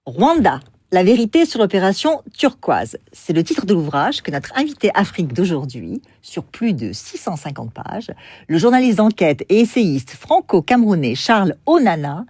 Rwanda, la vérité sur l'opération turquoise. C'est le titre de l'ouvrage que notre invité Afrique d'aujourd'hui, sur plus de 650 pages, le journaliste d'enquête et essayiste franco-camerounais Charles Onana,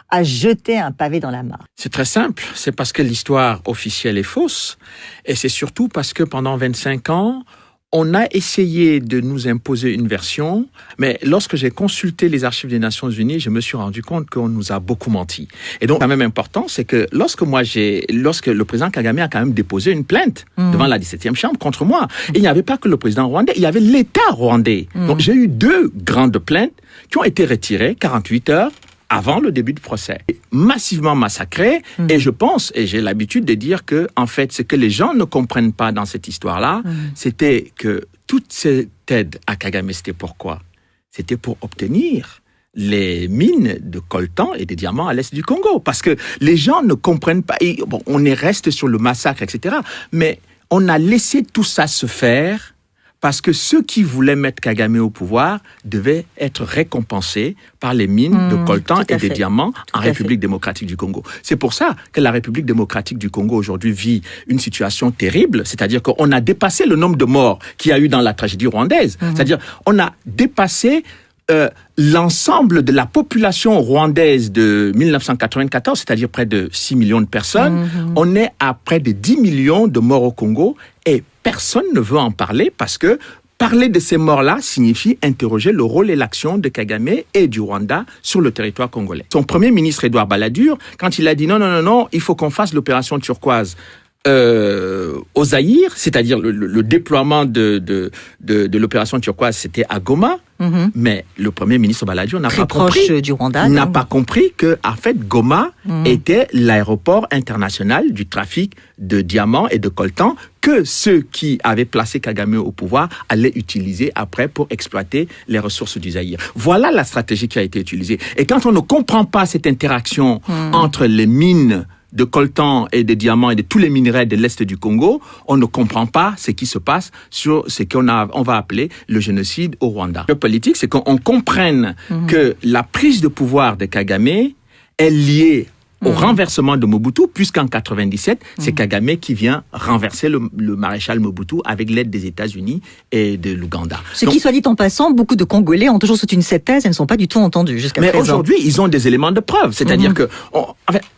a jeté un pavé dans la mare. C'est très simple, c'est parce que l'histoire officielle est fausse, et c'est surtout parce que pendant 25 ans, on a essayé de nous imposer une version, mais lorsque j'ai consulté les archives des Nations Unies, je me suis rendu compte qu'on nous a beaucoup menti. Et donc, quand même important, c'est que lorsque le président Kagame a quand même déposé une plainte devant la 17e chambre contre moi, il n'y avait pas que le président rwandais, il y avait l'État rwandais. Donc, j'ai eu 2 grandes plaintes qui ont été retirées 48 heures avant le début du procès. Massivement massacré, et je pense, et j'ai l'habitude de dire que, en fait, ce que les gens ne comprennent pas dans cette histoire-là, c'était que toute cette aide à Kagame, c'était pourquoi? C'était pour obtenir les mines de coltan et des diamants à l'est du Congo. Parce que les gens ne comprennent pas, et bon, on reste sur le massacre, etc., mais on a laissé tout ça se faire parce que ceux qui voulaient mettre Kagame au pouvoir devaient être récompensés par les mines de coltan et des diamants en République démocratique du Congo. C'est pour ça que la République démocratique du Congo aujourd'hui vit une situation terrible, c'est-à-dire qu'on a dépassé le nombre de morts qu'il y a eu dans la tragédie rwandaise. C'est-à-dire on a dépassé l'ensemble de la population rwandaise de 1994, c'est-à-dire près de 6 millions de personnes. On est à près de 10 millions de morts au Congo et personne ne veut en parler parce que parler de ces morts-là signifie interroger le rôle et l'action de Kagame et du Rwanda sur le territoire congolais. Son premier ministre, Édouard Balladur, quand il a dit non, il faut qu'on fasse l'opération turquoise au Zaïre, c'est-à-dire le déploiement de l'opération turquoise, c'était à Goma, mais le premier ministre Balladur n'a pas compris du Rwanda, n'a pas compris que, en fait, Goma était l'aéroport international du trafic de diamants et de coltan que ceux qui avaient placé Kagame au pouvoir allaient utiliser après pour exploiter les ressources du Zaïre. Voilà la stratégie qui a été utilisée. Et quand on ne comprend pas cette interaction entre les mines de coltan et de diamants et de tous les minerais de l'Est du Congo, on ne comprend pas ce qui se passe sur ce on va appeler le génocide au Rwanda. Le politique, c'est qu'on comprenne que la prise de pouvoir de Kagame est liée au renversement de Mobutu, puisqu'en 97, c'est Kagame qui vient renverser le maréchal Mobutu avec l'aide des États-Unis et de l'Ouganda. Qui, soit dit en passant, beaucoup de Congolais ont toujours soutenu cette thèse et ne sont pas du tout entendus jusqu'à présent. Mais aujourd'hui, ils ont des éléments de preuve. C'est-à-dire que,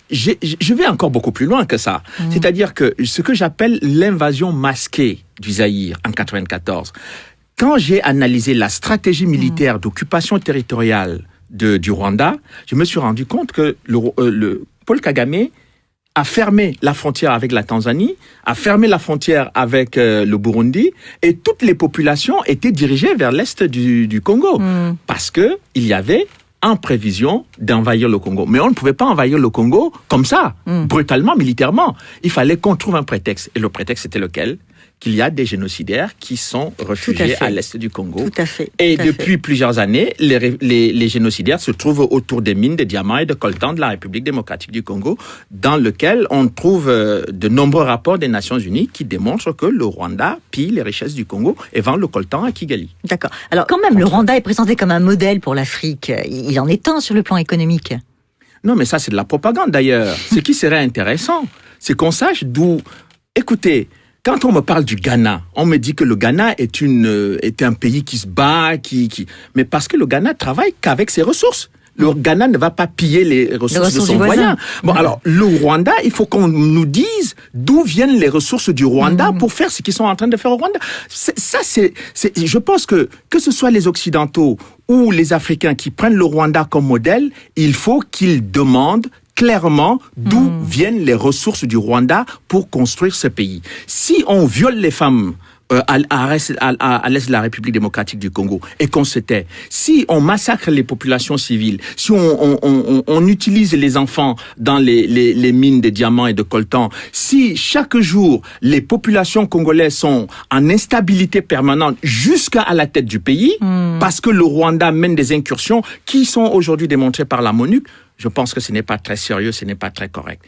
je vais encore beaucoup plus loin que ça. C'est-à-dire que ce que j'appelle l'invasion masquée du Zaïre en 94, quand j'ai analysé la stratégie militaire d'occupation territoriale du Rwanda, je me suis rendu compte que Paul Kagame a fermé la frontière avec la Tanzanie, a fermé la frontière avec le Burundi, et toutes les populations étaient dirigées vers l'est du Congo, parce que il y avait en prévision d'envahir le Congo. Mais on ne pouvait pas envahir le Congo comme ça, brutalement, militairement. Il fallait qu'on trouve un prétexte. Et le prétexte, c'était lequel? Qu'il y a des génocidaires qui sont réfugiés à l'est du Congo. Tout à fait. Et depuis plusieurs années, les génocidaires se trouvent autour des mines de diamants et de coltan de la République démocratique du Congo, dans lequel on trouve de nombreux rapports des Nations Unies qui démontrent que le Rwanda pille les richesses du Congo et vend le coltan à Kigali. D'accord. Alors quand même, le Rwanda est présenté comme un modèle pour l'Afrique. Il en est un sur le plan économique. Non, mais ça, c'est de la propagande d'ailleurs. Ce qui serait intéressant, c'est qu'on sache d'où... Écoutez, quand on me parle du Ghana, on me dit que le Ghana est un pays qui se bat, mais parce que le Ghana travaille qu'avec ses ressources. Le Ghana ne va pas piller les ressources de son voisin. Bon, alors, le Rwanda, il faut qu'on nous dise d'où viennent les ressources du Rwanda pour faire ce qu'ils sont en train de faire au Rwanda. Je pense que ce soit les Occidentaux ou les Africains qui prennent le Rwanda comme modèle, il faut qu'ils demandent clairement d'où viennent les ressources du Rwanda pour construire ce pays. Si on viole les femmes à l'est de la République démocratique du Congo et qu'on se tait, si on massacre les populations civiles, si on utilise les enfants dans les mines de diamants et de coltan, si chaque jour les populations congolaises sont en instabilité permanente jusqu'à la tête du pays, parce que le Rwanda mène des incursions qui sont aujourd'hui démontrées par la MONUC, je pense que ce n'est pas très sérieux, ce n'est pas très correct.